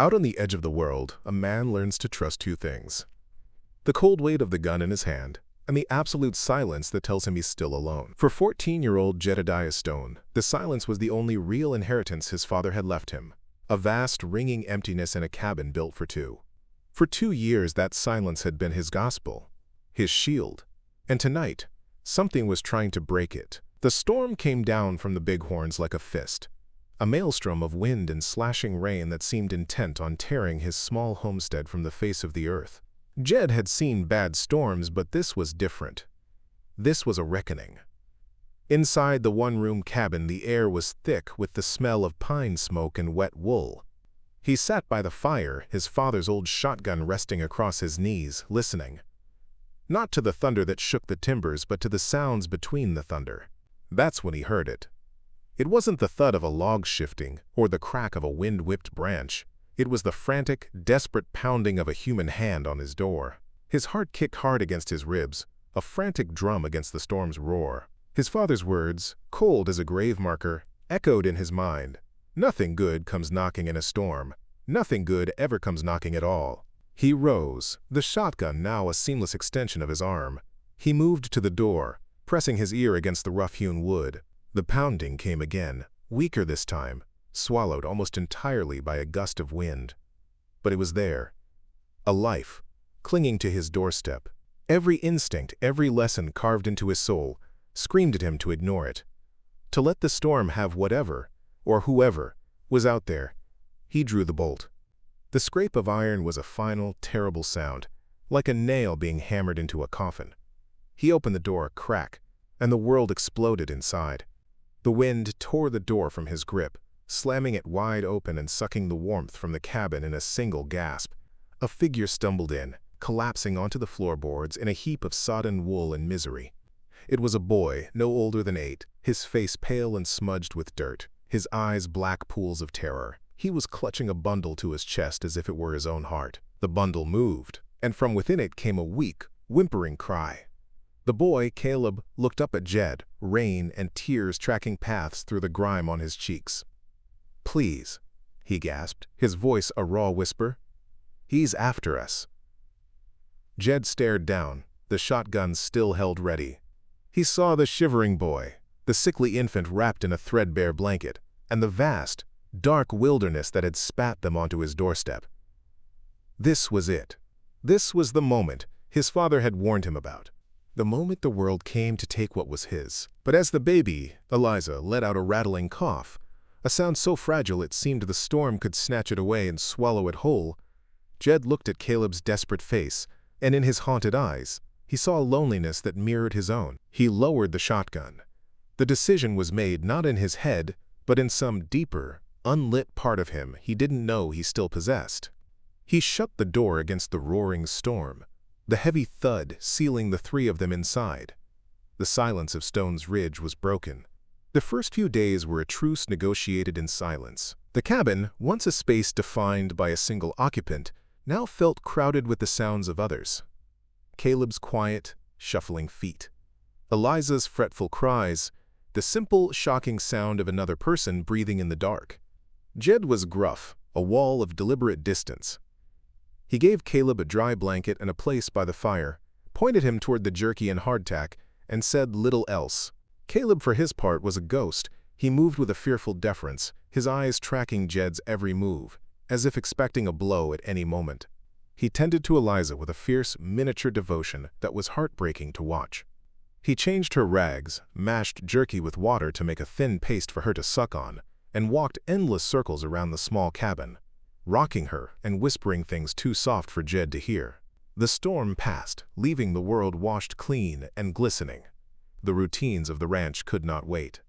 Out on the edge of the world, a man learns to trust two things: the cold weight of the gun in his hand, and the absolute silence that tells him he's still alone. For 14-year-old Jedediah Stone, the silence was the only real inheritance his father had left him, a vast, ringing emptiness in a cabin built for two. For 2 years, that silence had been his gospel, his shield, and tonight, something was trying to break it. The storm came down from the bighorns like a fist, a maelstrom of wind and slashing rain that seemed intent on tearing his small homestead from the face of the earth. Jed had seen bad storms, but this was different. This was a reckoning. Inside the one-room cabin, the air was thick with the smell of pine smoke and wet wool. He sat by the fire, his father's old shotgun resting across his knees, listening. Not to the thunder that shook the timbers, but to the sounds between the thunder. That's when he heard it. It wasn't the thud of a log shifting or the crack of a wind-whipped branch. It was the frantic, desperate pounding of a human hand on his door. His heart kicked hard against his ribs, a frantic drum against the storm's roar. His father's words, cold as a grave marker, echoed in his mind. Nothing good comes knocking in a storm. Nothing good ever comes knocking at all. He rose, the shotgun now a seamless extension of his arm. He moved to the door, pressing his ear against the rough-hewn wood. The pounding came again, weaker this time, swallowed almost entirely by a gust of wind. But it was there, a life, clinging to his doorstep. Every instinct, every lesson carved into his soul, screamed at him to ignore it, to let the storm have whatever, or whoever, was out there. He drew the bolt. The scrape of iron was a final, terrible sound, like a nail being hammered into a coffin. He opened the door a crack, and the world exploded inside. The wind tore the door from his grip, slamming it wide open and sucking the warmth from the cabin in a single gasp. A figure stumbled in, collapsing onto the floorboards in a heap of sodden wool and misery. It was a boy, no older than 8, his face pale and smudged with dirt, his eyes black pools of terror. He was clutching a bundle to his chest as if it were his own heart. The bundle moved, and from within it came a weak, whimpering cry. The boy, Caleb, looked up at Jed, rain and tears tracking paths through the grime on his cheeks. "Please," he gasped, his voice a raw whisper. "He's after us." Jed stared down, the shotgun still held ready. He saw the shivering boy, the sickly infant wrapped in a threadbare blanket, and the vast, dark wilderness that had spat them onto his doorstep. This was it. This was the moment his father had warned him about. The moment the world came to take what was his. But as the baby, Eliza, let out a rattling cough, a sound so fragile it seemed the storm could snatch it away and swallow it whole, Jed looked at Caleb's desperate face, and in his haunted eyes, he saw a loneliness that mirrored his own. He lowered the shotgun. The decision was made not in his head, but in some deeper, unlit part of him he didn't know he still possessed. He shut the door against the roaring storm, the heavy thud sealing the 3 of them inside. The silence of Stone's Ridge was broken. The first few days were a truce negotiated in silence. The cabin, once a space defined by a single occupant, now felt crowded with the sounds of others. Caleb's quiet, shuffling feet. Eliza's fretful cries, the simple, shocking sound of another person breathing in the dark. Jed was gruff, a wall of deliberate distance. He gave Caleb a dry blanket and a place by the fire, pointed him toward the jerky and hardtack, and said little else. Caleb, for his part, was a ghost. He moved with a fearful deference, his eyes tracking Jed's every move, as if expecting a blow at any moment. He tended to Eliza with a fierce, miniature devotion that was heartbreaking to watch. He changed her rags, mashed jerky with water to make a thin paste for her to suck on, and walked endless circles around the small cabin, rocking her and whispering things too soft for Jed to hear. The storm passed, leaving the world washed clean and glistening. The routines of the ranch could not wait.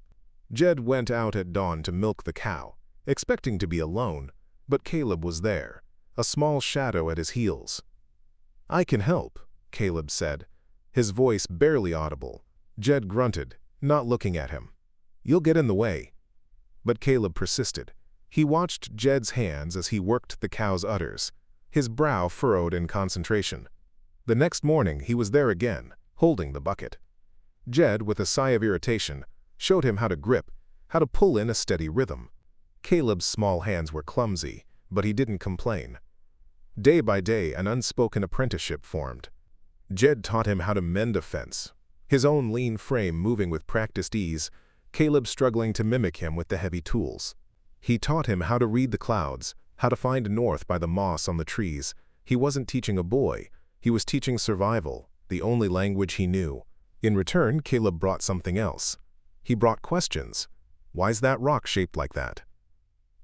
Jed went out at dawn to milk the cow, expecting to be alone, but Caleb was there, a small shadow at his heels. "I can help," Caleb said, his voice barely audible. Jed grunted, not looking at him. "You'll get in the way." But Caleb persisted. He watched Jed's hands as he worked the cow's udders, his brow furrowed in concentration. The next morning he was there again, holding the bucket. Jed, with a sigh of irritation, showed him how to grip, how to pull in a steady rhythm. Caleb's small hands were clumsy, But he didn't complain. Day by day, an unspoken apprenticeship formed. Jed taught him how to mend a fence, his own lean frame moving with practiced ease, Caleb struggling to mimic him with the heavy tools. He taught him how to read the clouds, how to find north by the moss on the trees. He wasn't teaching a boy, he was teaching survival, the only language he knew. In return, Caleb brought something else. He brought questions. Why's that rock shaped like that?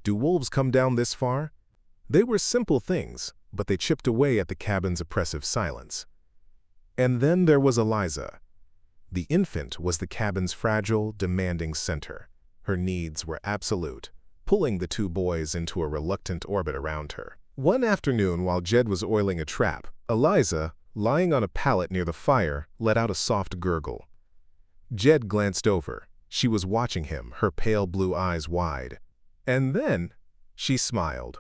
Do wolves come down this far? They were simple things, but they chipped away at the cabin's oppressive silence. And then there was Eliza. The infant was the cabin's fragile, demanding center. Her needs were absolute, pulling the two boys into a reluctant orbit around her. One afternoon, while Jed was oiling a trap, Eliza, lying on a pallet near the fire, let out a soft gurgle. Jed glanced over. She was watching him, her pale blue eyes wide. And then she smiled.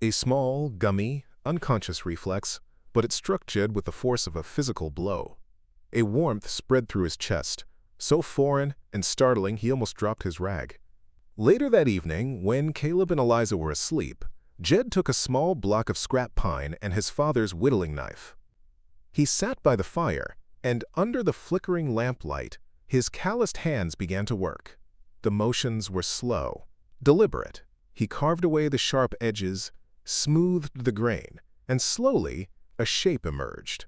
A small, gummy, unconscious reflex, but it struck Jed with the force of a physical blow. A warmth spread through his chest, so foreign and startling he almost dropped his rag. Later that evening, when Caleb and Eliza were asleep, Jed took a small block of scrap pine and his father's whittling knife. He sat by the fire, and under the flickering lamplight, his calloused hands began to work. The motions were slow, deliberate. He carved away the sharp edges, smoothed the grain, and slowly a shape emerged.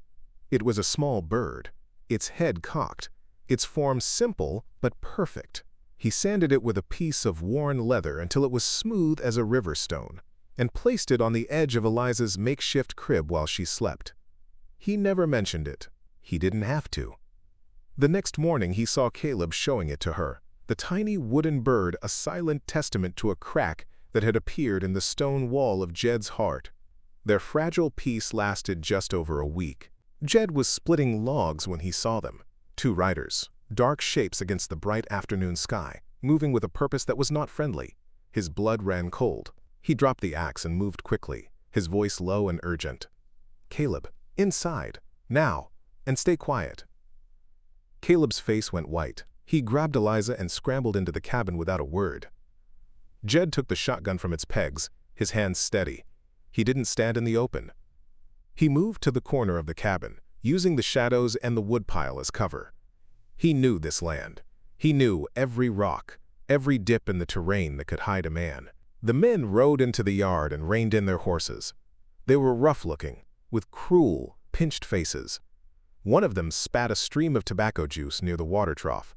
It was a small bird, its head cocked, its form simple but perfect. He sanded it with a piece of worn leather until it was smooth as a river stone, and placed it on the edge of Eliza's makeshift crib while she slept. He never mentioned it. He didn't have to. The next morning he saw Caleb showing it to her, the tiny wooden bird a silent testament to a crack that had appeared in the stone wall of Jed's heart. Their fragile peace lasted just over a week. Jed was splitting logs when he saw them. Two riders, dark shapes against the bright afternoon sky, moving with a purpose that was not friendly. His blood ran cold. He dropped the axe and moved quickly, his voice low and urgent. "Caleb, inside, now, and stay quiet." Caleb's face went white. He grabbed Eliza and scrambled into the cabin without a word. Jed took the shotgun from its pegs, his hands steady. He didn't stand in the open. He moved to the corner of the cabin, using the shadows and the woodpile as cover. He knew this land. He knew every rock, every dip in the terrain that could hide a man. The men rode into the yard and reined in their horses. They were rough-looking, with cruel, pinched faces. One of them spat a stream of tobacco juice near the water trough.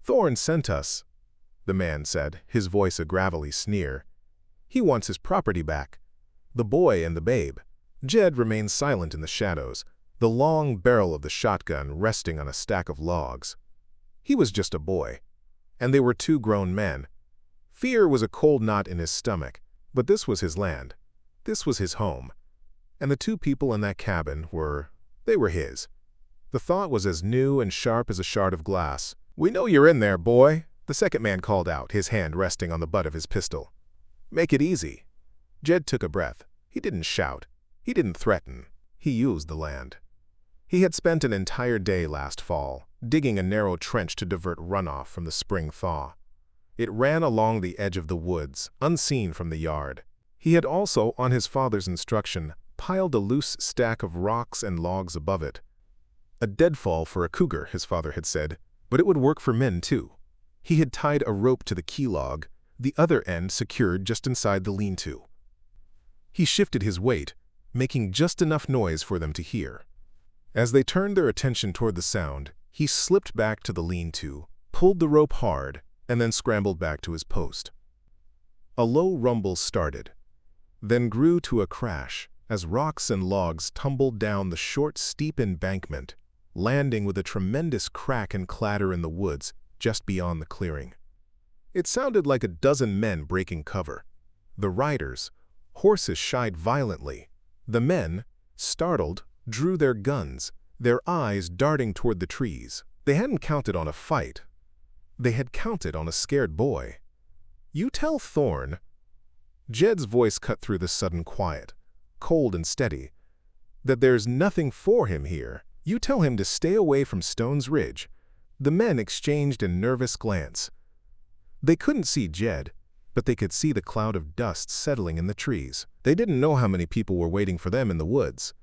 "Thorn sent us," the man said, his voice a gravelly sneer. "He wants his property back. The boy and the babe." Jed remained silent in the shadows, the long barrel of the shotgun resting on a stack of logs. He was just a boy, and they were two grown men. Fear was a cold knot in his stomach, but this was his land. This was his home. And the two people in that cabin were his. The thought was as new and sharp as a shard of glass. "We know you're in there, boy," the second man called out, his hand resting on the butt of his pistol. "Make it easy." Jed took a breath. He didn't shout. He didn't threaten. He used the land. He had spent an entire day last fall, digging a narrow trench to divert runoff from the spring thaw. It ran along the edge of the woods, unseen from the yard. He had also, on his father's instruction, piled a loose stack of rocks and logs above it. A deadfall for a cougar, his father had said, but it would work for men too. He had tied a rope to the key log, the other end secured just inside the lean-to. He shifted his weight, making just enough noise for them to hear. As they turned their attention toward the sound, he slipped back to the lean-to, pulled the rope hard, and then scrambled back to his post. A low rumble started, then grew to a crash as rocks and logs tumbled down the short, steep embankment, landing with a tremendous crack and clatter in the woods just beyond the clearing. It sounded like a dozen men breaking cover. The riders, horses shied violently. The men, startled, drew their guns, their eyes darting toward the trees. They hadn't counted on a fight. They had counted on a scared boy. "You tell Thorn." Jed's voice cut through the sudden quiet, cold and steady, "that there's nothing for him here. You tell him to stay away from Stone's Ridge." The men exchanged a nervous glance. They couldn't see Jed, but they could see the cloud of dust settling in the trees. They didn't know how many people were waiting for them in the woods.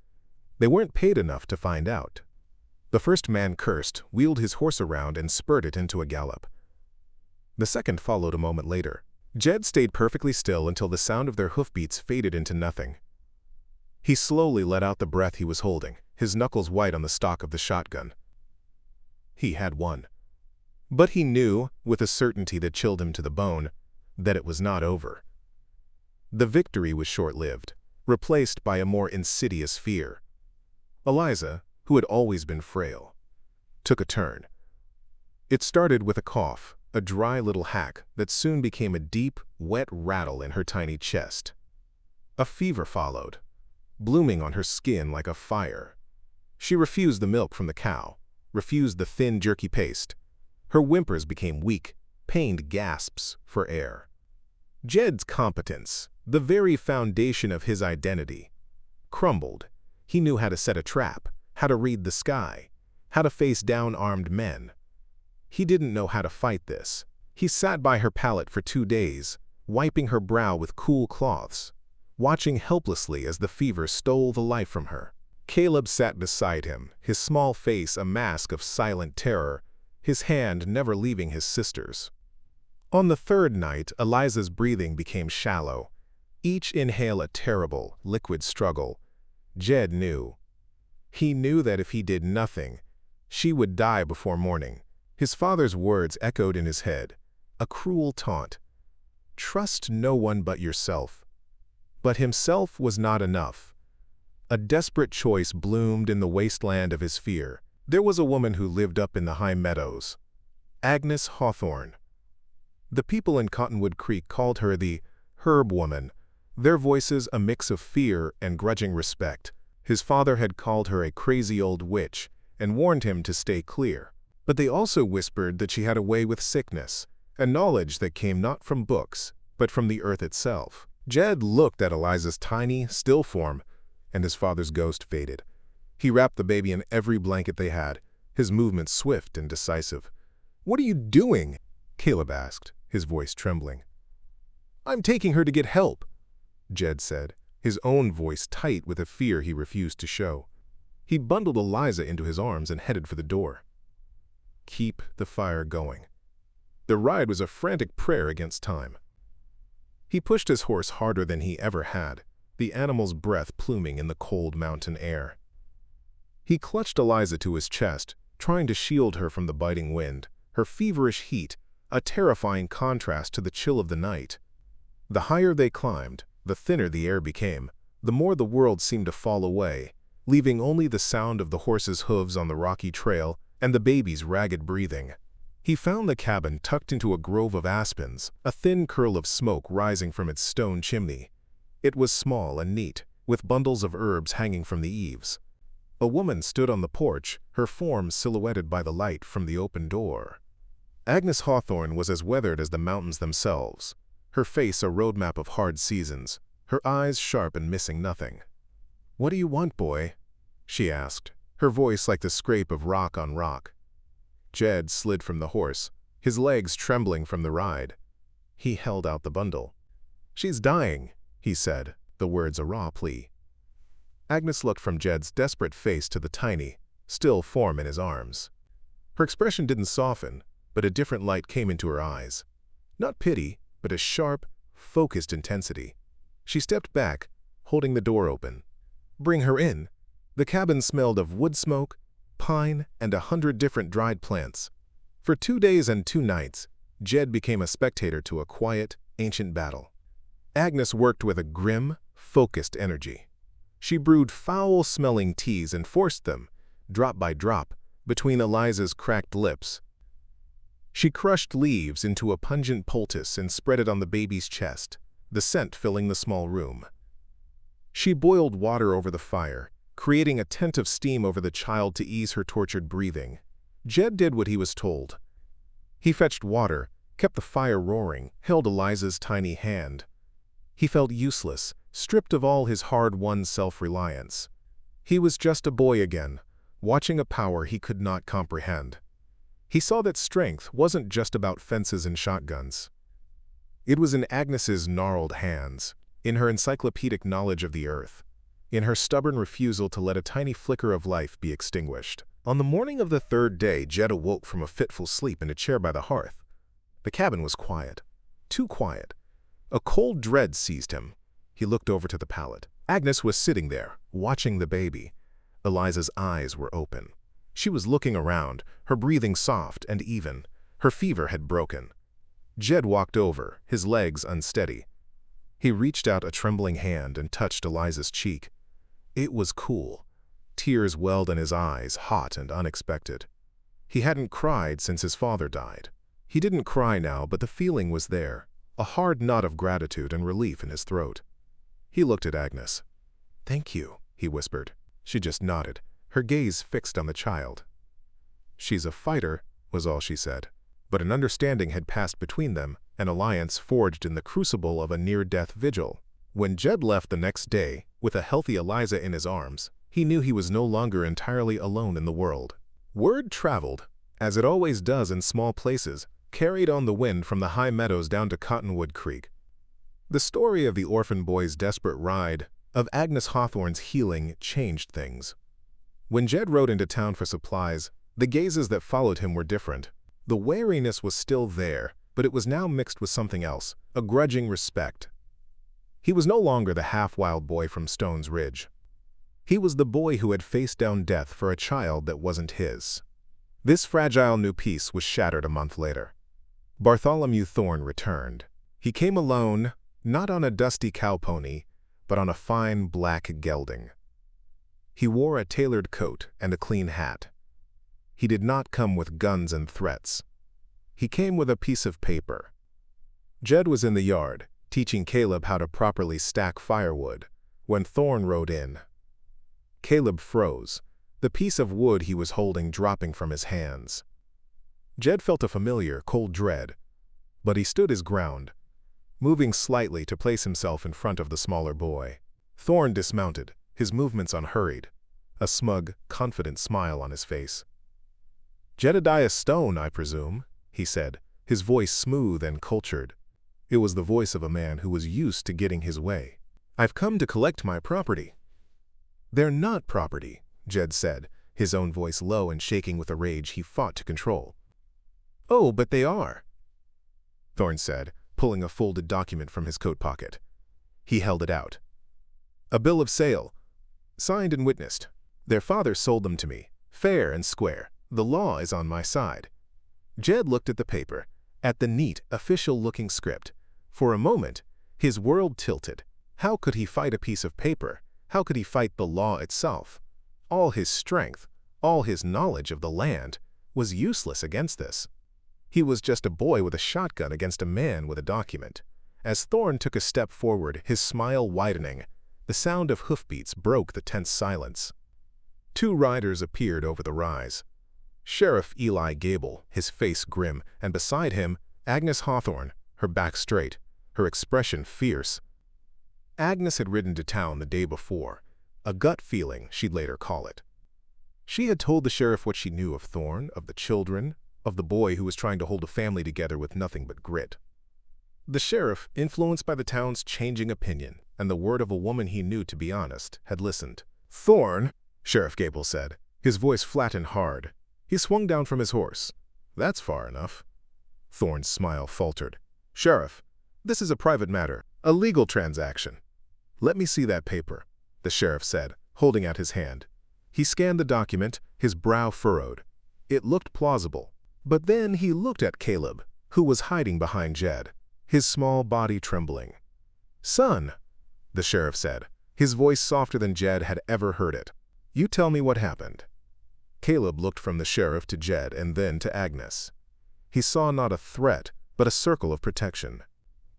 They weren't paid enough to find out. The first man cursed, wheeled his horse around, and spurred it into a gallop. The second followed a moment later. Jed stayed perfectly still until the sound of their hoofbeats faded into nothing. He slowly let out the breath he was holding, his knuckles white on the stock of the shotgun. He had won. But he knew, with a certainty that chilled him to the bone, that it was not over. The victory was short-lived, replaced by a more insidious fear. Eliza, who had always been frail, took a turn. It started with a cough, a dry little hack that soon became a deep, wet rattle in her tiny chest. A fever followed, blooming on her skin like a fire. She refused the milk from the cow, refused the thin, jerky paste. Her whimpers became weak, pained gasps for air. Jed's competence, the very foundation of his identity, crumbled. He knew how to set a trap, how to read the sky, how to face down armed men. He didn't know how to fight this. He sat by her pallet for 2 days, wiping her brow with cool cloths, watching helplessly as the fever stole the life from her. Caleb sat beside him, his small face a mask of silent terror, his hand never leaving his sister's. On the third night, Eliza's breathing became shallow, each inhale a terrible, liquid struggle. Jed knew. He knew that if he did nothing, she would die before morning. His father's words echoed in his head, a cruel taunt. Trust no one but yourself. But himself was not enough. A desperate choice bloomed in the wasteland of his fear. There was a woman who lived up in the high meadows, Agnes Hawthorne. The people in Cottonwood Creek called her the Herb Woman, their voices a mix of fear and grudging respect. His father had called her a crazy old witch and warned him to stay clear. But they also whispered that she had a way with sickness, a knowledge that came not from books, but from the earth itself. Jed looked at Eliza's tiny, still form, and his father's ghost faded. He wrapped the baby in every blanket they had, his movements swift and decisive. "What are you doing?" Caleb asked, his voice trembling. "I'm taking her to get help," Jed said, his own voice tight with a fear he refused to show. He bundled Eliza into his arms and headed for the door. Keep the fire going. The ride was a frantic prayer against time. He pushed his horse harder than he ever had, the animal's breath pluming in the cold mountain air. He clutched Eliza to his chest, trying to shield her from the biting wind, her feverish heat, a terrifying contrast to the chill of the night. The higher they climbed, the thinner the air became, the more the world seemed to fall away, leaving only the sound of the horse's hooves on the rocky trail and the baby's ragged breathing. He found the cabin tucked into a grove of aspens, a thin curl of smoke rising from its stone chimney. It was small and neat, with bundles of herbs hanging from the eaves. A woman stood on the porch, her form silhouetted by the light from the open door. Agnes Hawthorne was as weathered as the mountains themselves, her face a roadmap of hard seasons, her eyes sharp and missing nothing. "What do you want, boy?" she asked, her voice like the scrape of rock on rock. Jed slid from the horse, his legs trembling from the ride. He held out the bundle. "She's dying," he said, the words a raw plea. Agnes looked from Jed's desperate face to the tiny, still form in his arms. Her expression didn't soften, but a different light came into her eyes. Not pity, but a sharp, focused intensity. She stepped back, holding the door open. "Bring her in." The cabin smelled of wood smoke, pine, and 100 different dried plants. For 2 days and 2 nights, Jed became a spectator to a quiet, ancient battle. Agnes worked with a grim, focused energy. She brewed foul-smelling teas and forced them, drop by drop, between Eliza's cracked lips. She crushed leaves into a pungent poultice and spread it on the baby's chest, the scent filling the small room. She boiled water over the fire, creating a tent of steam over the child to ease her tortured breathing. Jed did what he was told. He fetched water, kept the fire roaring, held Eliza's tiny hand. He felt useless, stripped of all his hard-won self-reliance. He was just a boy again, watching a power he could not comprehend. He saw that strength wasn't just about fences and shotguns. It was in Agnes's gnarled hands, in her encyclopedic knowledge of the earth, in her stubborn refusal to let a tiny flicker of life be extinguished. On the morning of the third day, Jed awoke from a fitful sleep in a chair by the hearth. The cabin was quiet. Too quiet. A cold dread seized him. He looked over to the pallet. Agnes was sitting there, watching the baby. Eliza's eyes were open. She was looking around, her breathing soft and even. Her fever had broken. Jed walked over, his legs unsteady. He reached out a trembling hand and touched Eliza's cheek. It was cool. Tears welled in his eyes, hot and unexpected. He hadn't cried since his father died. He didn't cry now, but the feeling was there, a hard knot of gratitude and relief in his throat. He looked at Agnes. "Thank you," he whispered. She just nodded, her gaze fixed on the child. "She's a fighter," was all she said. But an understanding had passed between them, an alliance forged in the crucible of a near-death vigil. When Jed left the next day, with a healthy Eliza in his arms, he knew he was no longer entirely alone in the world. Word traveled, as it always does in small places, carried on the wind from the high meadows down to Cottonwood Creek. The story of the orphan boy's desperate ride, of Agnes Hawthorne's healing, changed things. When Jed rode into town for supplies, the gazes that followed him were different. The wariness was still there, but it was now mixed with something else, a grudging respect. He was no longer the half-wild boy from Stone's Ridge. He was the boy who had faced down death for a child that wasn't his. This fragile new peace was shattered a month later. Bartholomew Thorne returned. He came alone, not on a dusty cow pony, but on a fine black gelding. He wore a tailored coat and a clean hat. He did not come with guns and threats. He came with a piece of paper. Jed was in the yard, teaching Caleb how to properly stack firewood, when Thorne rode in. Caleb froze, the piece of wood he was holding dropping from his hands. Jed felt a familiar, cold dread, but he stood his ground, moving slightly to place himself in front of the smaller boy. Thorne dismounted, his movements unhurried, a smug, confident smile on his face. "Jedediah Stone, I presume," he said, his voice smooth and cultured. It was the voice of a man who was used to getting his way. "I've come to collect my property." "They're not property," Jed said, his own voice low and shaking with a rage he fought to control. "Oh, but they are," Thorne said, pulling a folded document from his coat pocket. He held it out. "A bill of sale, signed and witnessed. Their father sold them to me, fair and square. The law is on my side." Jed looked at the paper, at the neat, official-looking script. For a moment, his world tilted. How could he fight a piece of paper? How could he fight the law itself? All his strength, all his knowledge of the land, was useless against this. He was just a boy with a shotgun against a man with a document. As Thorne took a step forward, his smile widening, the sound of hoofbeats broke the tense silence. Two riders appeared over the rise. Sheriff Eli Gable, his face grim, and beside him, Agnes Hawthorne, her back straight, her expression fierce. Agnes had ridden to town the day before, a gut feeling, she'd later call it. She had told the sheriff what she knew of Thorne, of the children, of the boy who was trying to hold a family together with nothing but grit. The sheriff, influenced by the town's changing opinion and the word of a woman he knew to be honest, had listened. "Thorne," Sheriff Gable said, his voice flat and hard. He swung down from his horse. "That's far enough." Thorne's smile faltered. "Sheriff, this is a private matter, a legal transaction." "Let me see that paper," the sheriff said, holding out his hand. He scanned the document, his brow furrowed. It looked plausible. But then he looked at Caleb, who was hiding behind Jed, his small body trembling. "Son," the sheriff said, his voice softer than Jed had ever heard it. "You tell me what happened." Caleb looked from the sheriff to Jed and then to Agnes. He saw not a threat, but a circle of protection.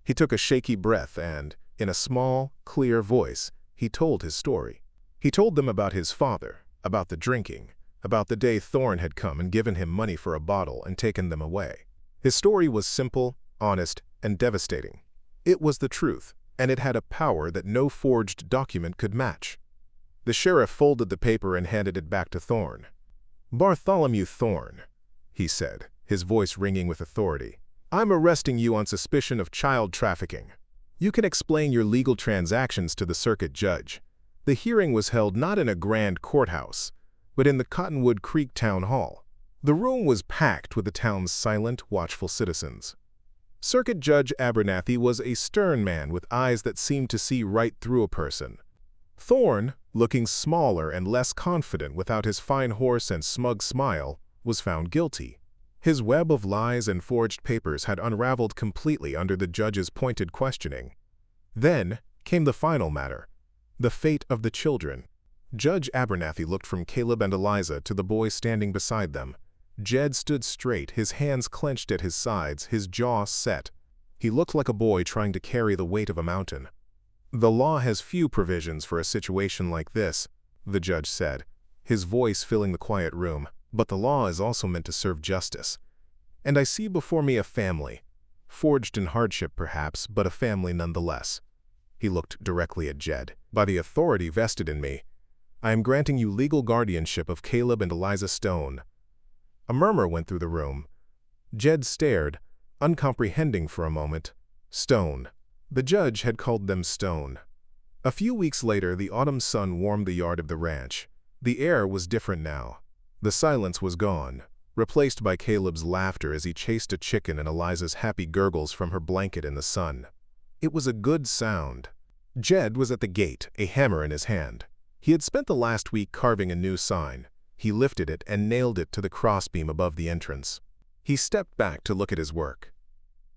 He took a shaky breath and, in a small, clear voice, he told his story. He told them about his father, about the drinking, about the day Thorne had come and given him money for a bottle and taken them away. His story was simple, honest, and devastating. It was the truth, and it had a power that no forged document could match. The sheriff folded the paper and handed it back to Thorne. "Bartholomew Thorne," he said, his voice ringing with authority. I'm arresting you on suspicion of child trafficking. You can explain your legal transactions to the circuit judge. The hearing was held not in a grand courthouse, but in the Cottonwood Creek Town Hall. The room was packed with the town's silent, watchful citizens. Circuit Judge Abernathy was a stern man with eyes that seemed to see right through a person. Thorne, looking smaller and less confident without his fine horse and smug smile, was found guilty. His web of lies and forged papers had unraveled completely under the judge's pointed questioning. Then came the final matter, the fate of the children. Judge Abernathy looked from Caleb and Eliza to the boy standing beside them. Jed stood straight, his hands clenched at his sides, his jaw set. He looked like a boy trying to carry the weight of a mountain. The law has few provisions for a situation like this, the judge said, his voice filling the quiet room, but the law is also meant to serve justice. And I see before me a family, forged in hardship perhaps, but a family nonetheless. He looked directly at Jed. By the authority vested in me, I am granting you legal guardianship of Caleb and Eliza Stone. A murmur went through the room. Jed stared, uncomprehending for a moment. Stone. The judge had called them Stone. A few weeks later, the autumn sun warmed the yard of the ranch. The air was different now. The silence was gone, replaced by Caleb's laughter as he chased a chicken and Eliza's happy gurgles from her blanket in the sun. It was a good sound. Jed was at the gate, a hammer in his hand. He had spent the last week carving a new sign. He lifted it and nailed it to the crossbeam above the entrance. He stepped back to look at his work.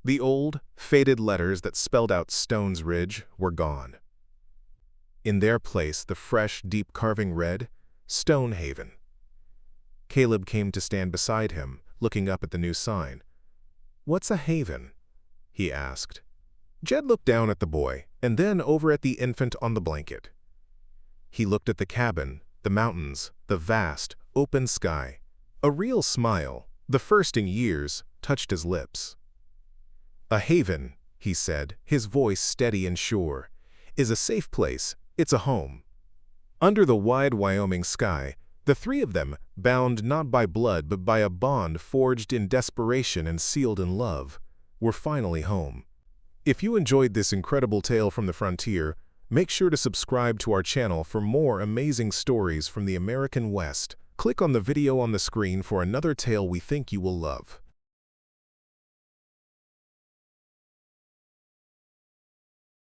The old, faded letters that spelled out Stone's Ridge were gone. In their place, the fresh, deep carving read, Stonehaven. Caleb came to stand beside him, looking up at the new sign. "What's a haven?" he asked. Jed looked down at the boy, and then over at the infant on the blanket. He looked at the cabin, the mountains, the vast, open sky. A real smile, the first in years, touched his lips. "A haven," he said, his voice steady and sure, "is a safe place. It's a home." Under the wide Wyoming sky, the three of them, bound not by blood but by a bond forged in desperation and sealed in love, were finally home. If you enjoyed this incredible tale from the frontier, make sure to subscribe to our channel for more amazing stories from the American West. Click on the video on the screen for another tale we think you will love.